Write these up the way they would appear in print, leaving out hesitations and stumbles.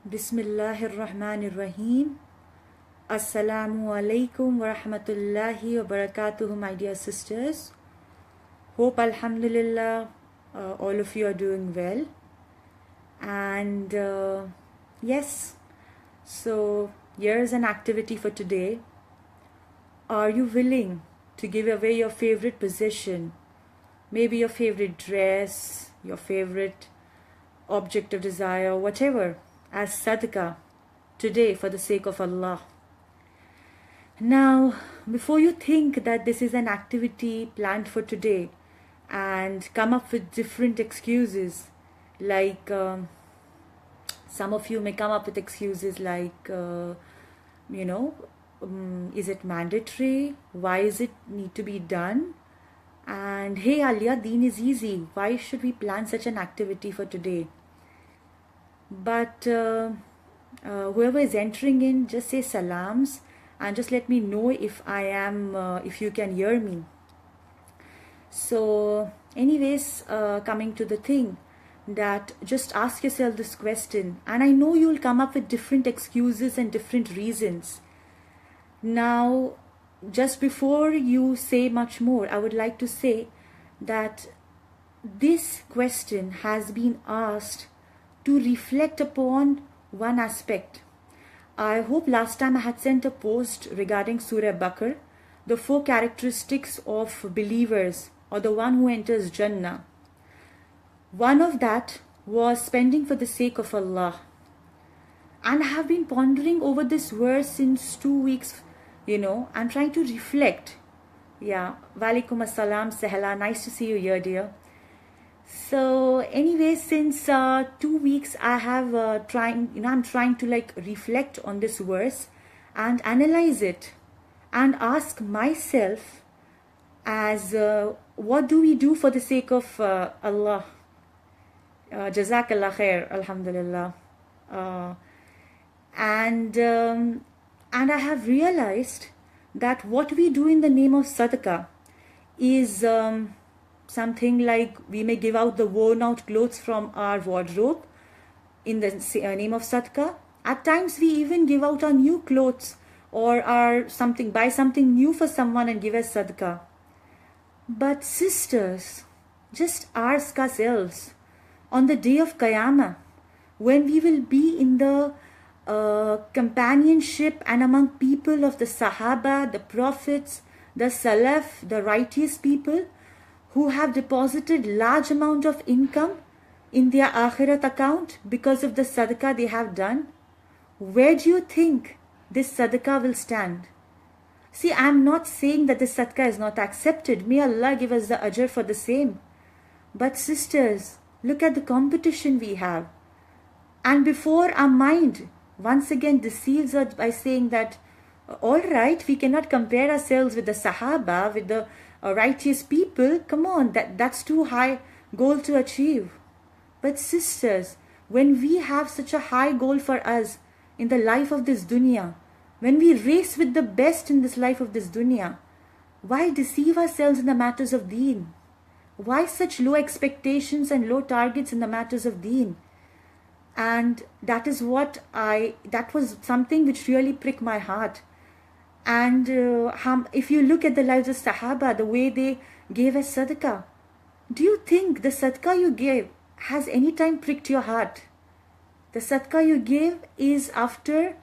Bismillahir Rahmanir Rahim. Assalamu alaikum wa rahmatullahi wa barakatuhu, my dear sisters. Hope Alhamdulillah all of you are doing well. And yes, so here's an activity for today. Are you willing to give away your favorite possession, maybe your favorite dress, your favorite object of desire, whatever, as sadaqah today for the sake of Allah? Now, before you think that this is an activity planned for today and come up with different excuses, like some of you may come up with excuses like, is it mandatory? Why is it need to be done? And hey, Alia, deen is easy. Why should we plan such an activity for today? But whoever is entering in, just say salams and just let me know if if you can hear me. So anyways, coming to the thing, that just ask yourself this question, and I know you'll come up with different excuses and different reasons. Now, just before you say much more, I would like to say that this question has been asked to reflect upon one aspect. I hope last time I had sent a post regarding Surah Bakr, the 4 characteristics of believers or the one who enters Jannah. One of that was spending for the sake of Allah. And I have been pondering over this verse since 2 weeks, and trying to reflect. Yeah, walaikum assalam, Sahela, nice to see you here, dear. So anyway, since 2 weeks I have I'm trying to reflect on this verse and analyze it and ask myself as what do we do for the sake of Allah? Jazakallah khair, Alhamdulillah. And I have realized that what we do in the name of Sadaqah is something like we may give out the worn out clothes from our wardrobe in the name of Sadaqah. At times we even give out our new clothes or buy something new for someone and give as Sadaqah. But sisters, just ask ourselves, on the day of Qiyamah, when we will be in the companionship and among people of the Sahaba, the Prophets, the Salaf, the righteous people, who have deposited large amount of income in their akhirat account because of the sadaqah they have done, where do you think this sadaqah will stand? See, I am not saying that this sadaqah is not accepted. May Allah give us the ajr for the same. But sisters, look at the competition we have. And before our mind once again deceives us by saying that, all right, we cannot compare ourselves with the Sahaba, with the righteous people, come on, that's too high goal to achieve. But sisters, when we have such a high goal for us in the life of this dunya, when we race with the best in this life of this dunya, why deceive ourselves in the matters of deen? Why such low expectations and low targets in the matters of deen? And that was something which really pricked my heart. And if you look at the lives of Sahaba, the way they gave as sadaqah, do you think the sadaqah you gave has any time pricked your heart? The sadaqah you gave is after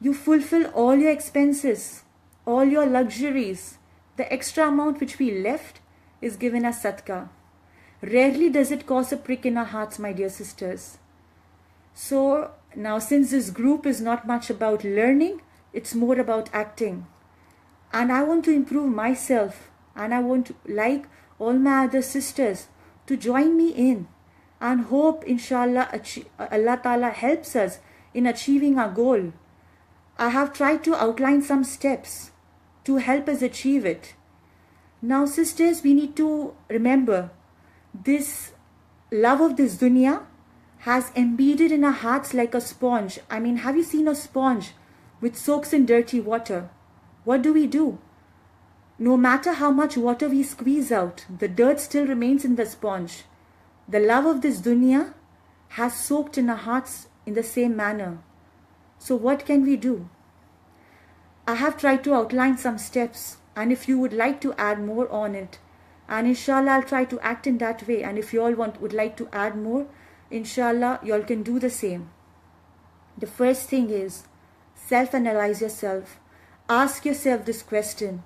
you fulfill all your expenses, all your luxuries. The extra amount which we left is given as sadaqah. Rarely does it cause a prick in our hearts, my dear sisters. So now, since this group is not much about learning, it's more about acting. And I want to improve myself, and I want, like all my other sisters, to join me in, and hope inshallah Allah Ta'ala helps us in achieving our goal. I have tried to outline some steps to help us achieve it. Now sisters, we need to remember this love of this dunya has embedded in our hearts like a sponge. I mean, have you seen a sponge which soaks in dirty water? What do? No matter how much water we squeeze out, the dirt still remains in the sponge. The love of this dunya has soaked in our hearts in the same manner. So what can we do? I have tried to outline some steps, and if you would like to add more on it, and inshallah I'll try to act in that way, and if you all would like to add more, inshallah you all can do the same. The first thing is self-analyze yourself. Ask yourself this question: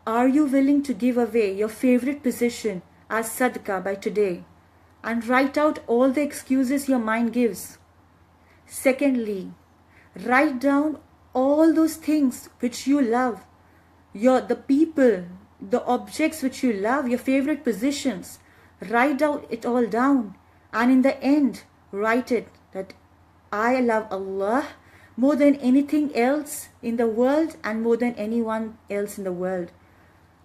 are you willing to give away your favorite position as sadaqah by today? And write out all the excuses your mind gives. Secondly, write down all those things which you love, the people, the objects which you love, your favorite positions. Write it all down, and in the end, write it that I love Allah more than anything else in the world and more than anyone else in the world.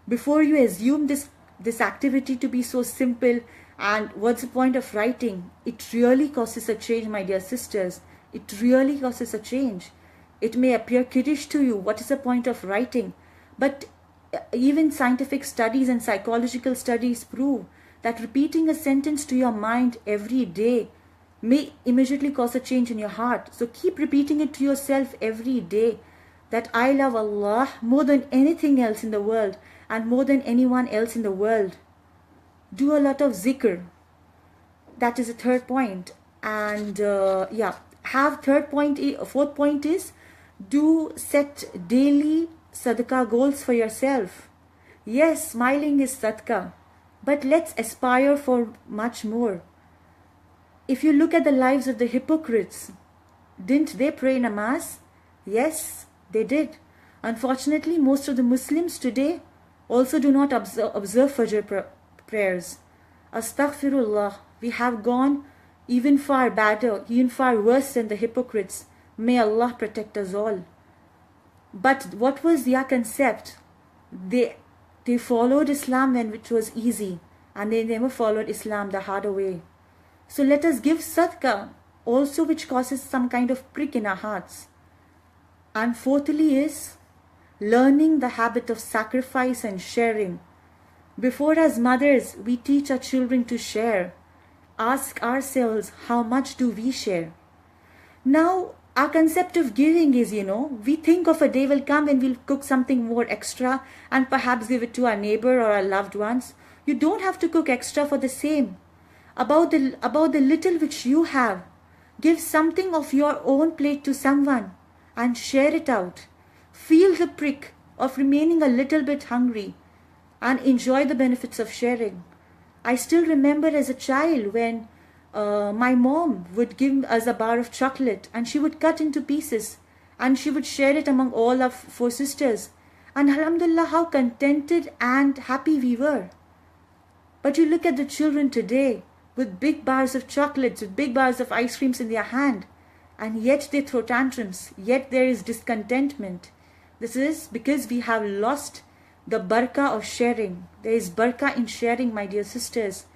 Before you assume this activity to be so simple, and what's the point of writing? It really causes a change, my dear sisters. It really causes a change. It may appear kiddish to you. What is the point of writing? But even scientific studies and psychological studies prove that repeating a sentence to your mind every day may immediately cause a change in your heart. So keep repeating it to yourself every day, that I love Allah more than anything else in the world and more than anyone else in the world. Do a lot of zikr. That is the third point. And fourth point is, do set daily sadaqah goals for yourself. Yes, smiling is sadaqah, but let's aspire for much more. If you look at the lives of the hypocrites, didn't they pray namaz? Yes, they did. Unfortunately, most of the Muslims today also do not observe Fajr prayers. Astaghfirullah, we have gone even far worse than the hypocrites. May Allah protect us all. But what was their concept? They followed Islam when it was easy, and they never followed Islam the harder way. So let us give sadaqah also, which causes some kind of prick in our hearts. And fourthly is learning the habit of sacrifice and sharing. Before, as mothers, we teach our children to share. Ask ourselves, how much do we share? Now, our concept of giving is, we think of a day will come when we'll cook something more extra and perhaps give it to our neighbor or our loved ones. You don't have to cook extra for the same. About the little which you have, give something of your own plate to someone and share it out. Feel the prick of remaining a little bit hungry and enjoy the benefits of sharing. I still remember as a child when my mom would give us a bar of chocolate, and she would cut into pieces and she would share it among all our 4 sisters. And Alhamdulillah, how contented and happy we were. But you look at the children today with big bars of chocolates, with big bars of ice creams in their hand, and yet they throw tantrums, yet there is discontentment. This is because we have lost the barakah of sharing. There is barakah in sharing, my dear sisters,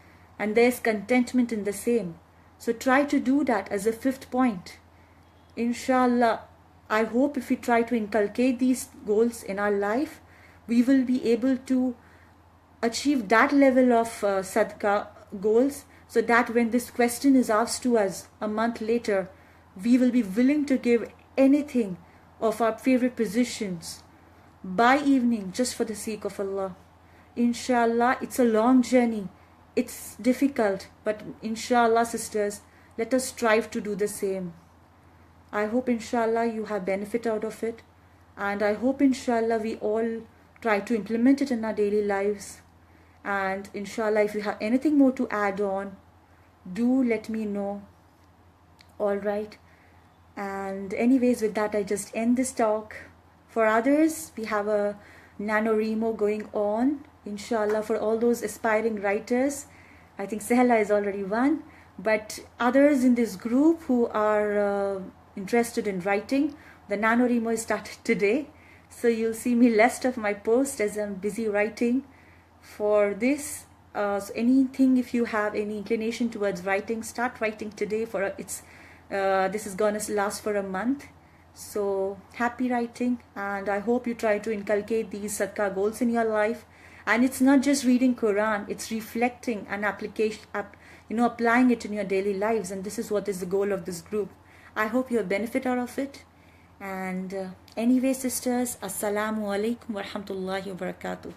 and there is contentment in the same. So try to do that as a 5th point. Inshallah, I hope if we try to inculcate these goals in our life, we will be able to achieve that level of sadaqah goals, so that when this question is asked to us a month later, we will be willing to give anything of our favorite positions by evening just for the sake of Allah. Inshallah, it's a long journey. It's difficult, but inshallah, sisters, let us strive to do the same. I hope inshallah you have benefit out of it, and I hope inshallah we all try to implement it in our daily lives. And inshallah, if you have anything more to add on, do let me know. Alright. And anyways, with that, I just end this talk. For others, we have a NaNoWriMo going on. Inshallah, for all those aspiring writers, I think Sehla is already one. But others in this group who are interested in writing, the NaNoWriMo is started today. So you'll see me less of my post as I'm busy writing for this. So anything, if you have any inclination towards writing, start writing today. This is gonna last for a month. So happy writing, and I hope you try to inculcate these sadaqah goals in your life. And it's not just reading Quran, it's reflecting and applying it in your daily lives. And this is what is the goal of this group. I hope you have benefit out of it. And anyway, sisters, Assalamu alaikum wa rahmatullahi wa barakatuhu.